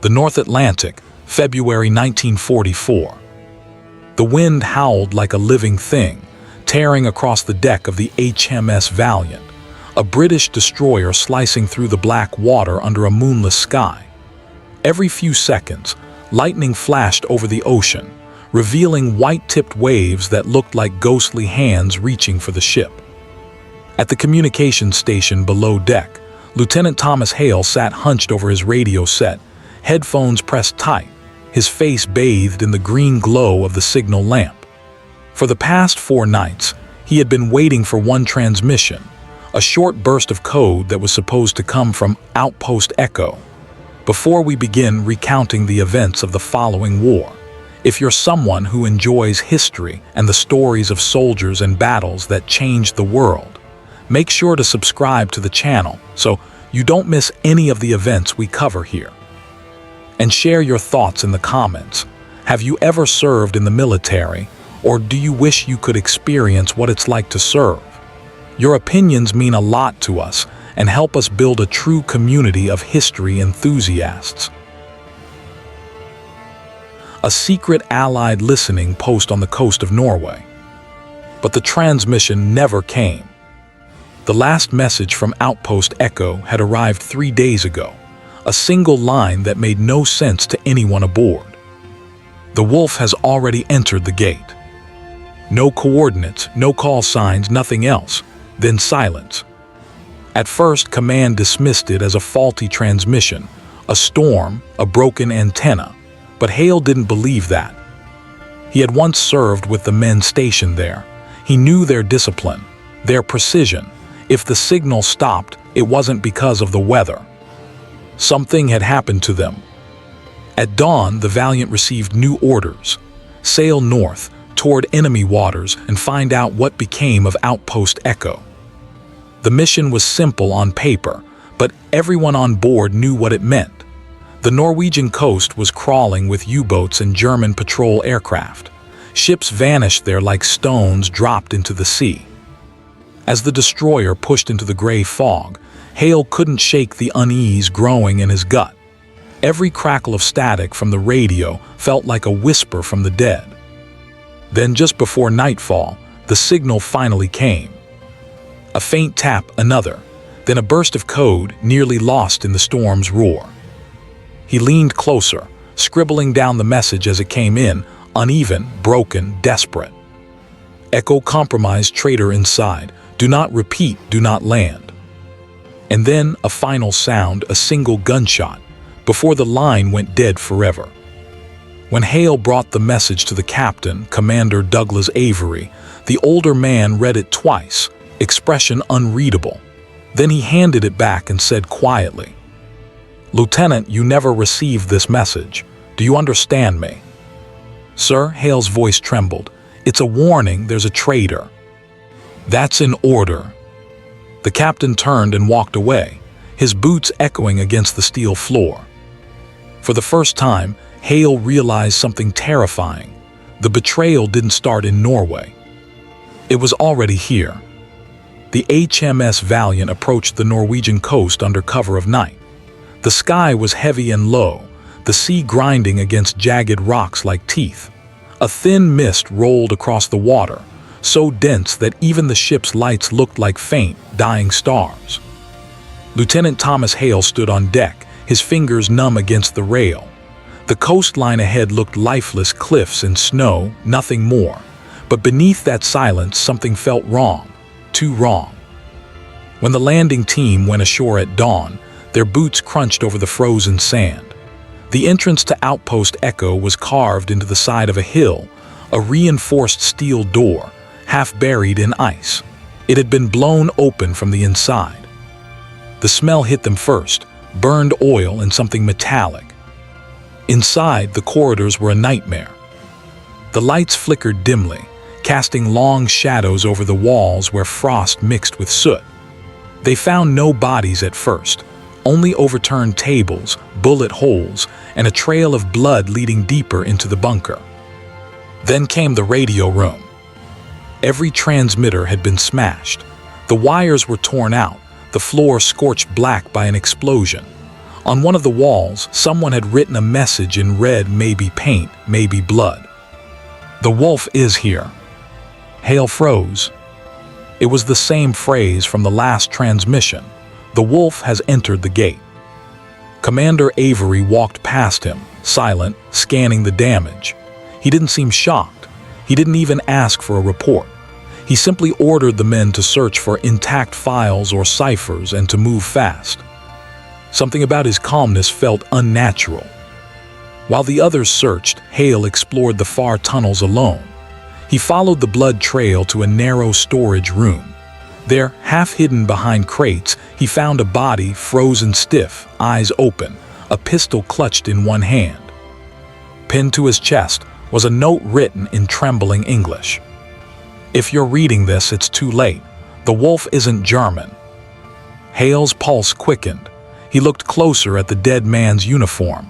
The North Atlantic, February 1944. The wind howled like a living thing, tearing across the deck of the HMS Valiant, a British destroyer slicing through the black water under a moonless sky. Every few seconds, lightning flashed over the ocean, revealing white-tipped waves that looked like ghostly hands reaching for the ship. At the communications station below deck, Lieutenant Thomas Hale sat hunched over his radio set, headphones pressed tight, his face bathed in the green glow of the signal lamp. For the past 4 nights, he had been waiting for one transmission, a short burst of code that was supposed to come from Outpost Echo. Before we begin recounting the events of the following war, if you're someone who enjoys history and the stories of soldiers and battles that changed the world, make sure to subscribe to the channel so you don't miss any of the events we cover here. And share your thoughts in the comments. Have you ever served in the military, or do you wish you could experience what it's like to serve? Your opinions mean a lot to us and help us build a true community of history enthusiasts. A secret Allied listening post on the coast of Norway. But the transmission never came. The last message from Outpost Echo had arrived 3 days ago, a single line that made no sense to anyone aboard. The Wolf has already entered the gate. No coordinates, no call signs, nothing else. Then silence. At first, command dismissed it as a faulty transmission, a storm, a broken antenna, but Hale didn't believe that. He had once served with the men stationed there. He knew their discipline, their precision. If the signal stopped, it wasn't because of the weather. Something had happened to them. At dawn, the Valiant received new orders. Sail north, toward enemy waters, and find out what became of Outpost Echo. The mission was simple on paper, but everyone on board knew what it meant. The Norwegian coast was crawling with U-boats and German patrol aircraft. Ships vanished there like stones dropped into the sea. As the destroyer pushed into the gray fog, Hale couldn't shake the unease growing in his gut. Every crackle of static from the radio felt like a whisper from the dead. Then just before nightfall, the signal finally came. A faint tap, another, then a burst of code nearly lost in the storm's roar. He leaned closer, scribbling down the message as it came in, uneven, broken, desperate. Echo compromised traitor inside. Do not repeat, do not land. And then a final sound, a single gunshot, before the line went dead forever. When Hale brought the message to the captain, Commander Douglas Avery, the older man read it twice, expression unreadable. Then he handed it back and said quietly, "Lieutenant, you never received this message. Do you understand me?" "Sir," Hale's voice trembled. "It's a warning, there's a traitor." "That's an order." The captain turned and walked away, his boots echoing against the steel floor. For the first time, Hale realized something terrifying. The betrayal didn't start in Norway. It was already here. The HMS Valiant approached the Norwegian coast under cover of night. The sky was heavy and low, the sea grinding against jagged rocks like teeth. A thin mist rolled across the water, so dense that even the ship's lights looked like faint, dying stars. Lieutenant Thomas Hale stood on deck, his fingers numb against the rail. The coastline ahead looked lifeless cliffs and snow, nothing more. But beneath that silence, something felt wrong, too wrong. When the landing team went ashore at dawn, their boots crunched over the frozen sand. The entrance to Outpost Echo was carved into the side of a hill, a reinforced steel door, half buried in ice. It had been blown open from the inside. The smell hit them first, burned oil and something metallic. Inside, the corridors were a nightmare. The lights flickered dimly, casting long shadows over the walls where frost mixed with soot. They found no bodies at first, only overturned tables, bullet holes, and a trail of blood leading deeper into the bunker. Then came the radio room. Every transmitter had been smashed. The wires were torn out, the floor scorched black by an explosion. On one of the walls, someone had written a message in red, maybe paint, maybe blood. "The wolf is here." Hale froze. It was the same phrase from the last transmission. "The wolf has entered the gate." Commander Avery walked past him, silent, scanning the damage. He didn't seem shocked. He didn't even ask for a report. He simply ordered the men to search for intact files or ciphers and to move fast. Something about his calmness felt unnatural. While the others searched, Hale explored the far tunnels alone. He followed the blood trail to a narrow storage room. There, half hidden behind crates, he found a body frozen stiff, eyes open, a pistol clutched in one hand. Pinned to his chest was a note written in trembling English. "If you're reading this, it's too late. The wolf isn't German." Hale's pulse quickened. He looked closer at the dead man's uniform.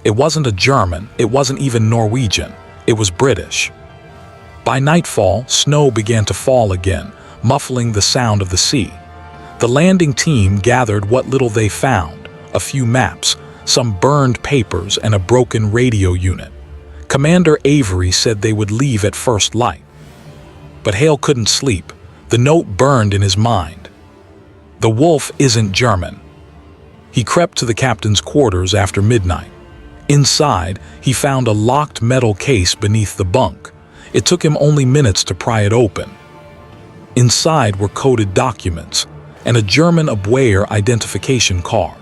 It wasn't a German, it wasn't even Norwegian, it was British. By nightfall, snow began to fall again, muffling the sound of the sea. The landing team gathered what little they found, a few maps, some burned papers, and a broken radio unit. Commander Avery said they would leave at first light. But Hale couldn't sleep. The note burned in his mind. The wolf isn't German. He crept to the captain's quarters after midnight. Inside, he found a locked metal case beneath the bunk. It took him only minutes to pry it open. Inside were coded documents and a German WWII identification card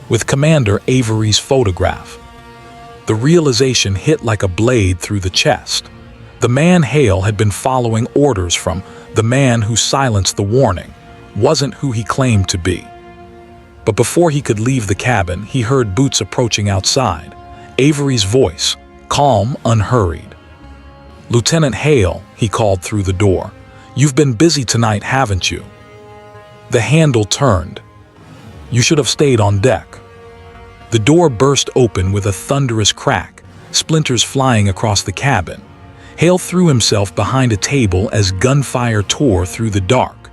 with Commander Avery's photograph. The realization hit like a blade through the chest. The man Hale had been following orders from, the man who silenced the warning, wasn't who he claimed to be. But before he could leave the cabin, he heard boots approaching outside. Avery's voice, calm, unhurried. "Lieutenant Hale," he called through the door. "You've been busy tonight, haven't you?" The handle turned. "You should have stayed on deck." The door burst open with a thunderous crack, splinters flying across the cabin. Hale threw himself behind a table as gunfire tore through the dark.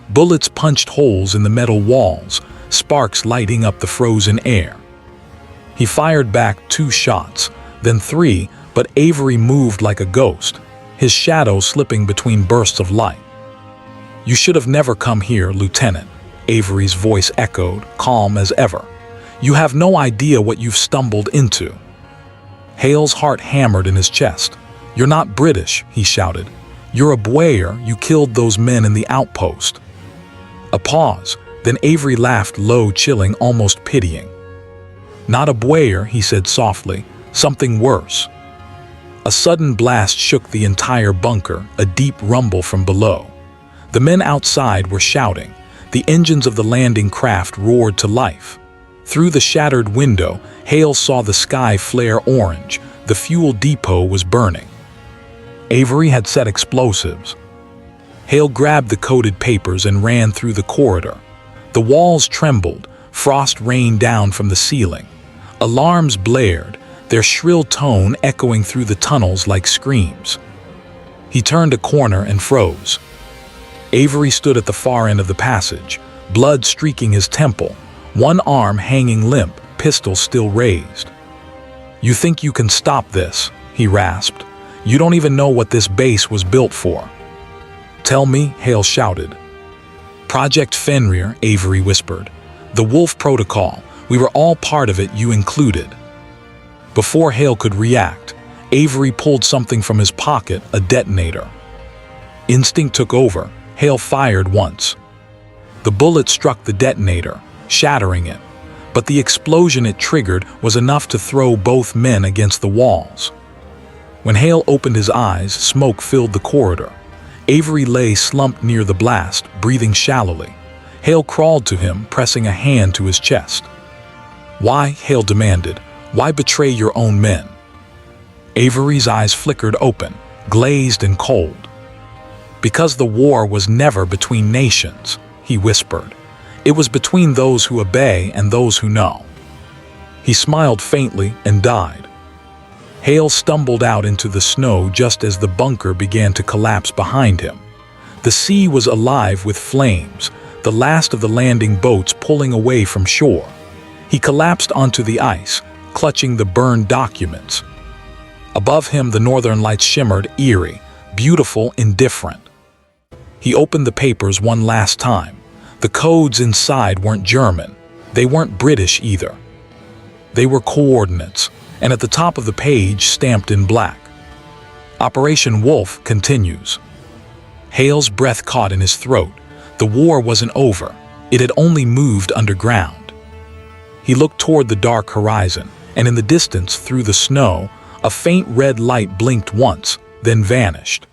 Bullets punched holes in the metal walls, sparks lighting up the frozen air. He fired back 2 shots, then 3, but Avery moved like a ghost, his shadow slipping between bursts of light. "You should have never come here, Lieutenant," Avery's voice echoed, calm as ever. "You have no idea what you've stumbled into." Hale's heart hammered in his chest. "You're not British," he shouted. "You're a WWII. You killed those men in the outpost." A pause, then Avery laughed low, chilling, almost pitying. "Not a WWII," he said softly. "Something worse." A sudden blast shook the entire bunker, a deep rumble from below. The men outside were shouting. The engines of the landing craft roared to life. Through the shattered window, Hale saw the sky flare orange. The fuel depot was burning. Avery had set explosives. Hale grabbed the coded papers and ran through the corridor. The walls trembled, frost rained down from the ceiling. Alarms blared, their shrill tone echoing through the tunnels like screams. He turned a corner and froze. Avery stood at the far end of the passage, blood streaking his temple, one arm hanging limp, pistol still raised. "You think you can stop this?" he rasped. "You don't even know what this base was built for." "Tell me," Hale shouted. "Project Fenrir," Avery whispered. "The Wolf Protocol. We were all part of it, you included." Before Hale could react, Avery pulled something from his pocket, a detonator. Instinct took over. Hale fired once. The bullet struck the detonator, shattering it, but the explosion it triggered was enough to throw both men against the walls. When Hale opened his eyes, smoke filled the corridor. Avery lay slumped near the blast, breathing shallowly. Hale crawled to him, pressing a hand to his chest. "Why?" Hale demanded. "Why betray your own men?" Avery's eyes flickered open, glazed and cold. "Because the war was never between nations," he whispered. "It was between those who obey and those who know." He smiled faintly and died. Hale stumbled out into the snow just as the bunker began to collapse behind him. The sea was alive with flames, the last of the landing boats pulling away from shore. He collapsed onto the ice, clutching the burned documents. Above him, the northern lights shimmered, eerie, beautiful, indifferent. He opened the papers one last time. The codes inside weren't German. They weren't British either. They were coordinates, and at the top of the page, stamped in black, Operation Wolf continues. Hale's breath caught in his throat. The war wasn't over. It had only moved underground. He looked toward the dark horizon, and in the distance, through the snow, a faint red light blinked once, then vanished.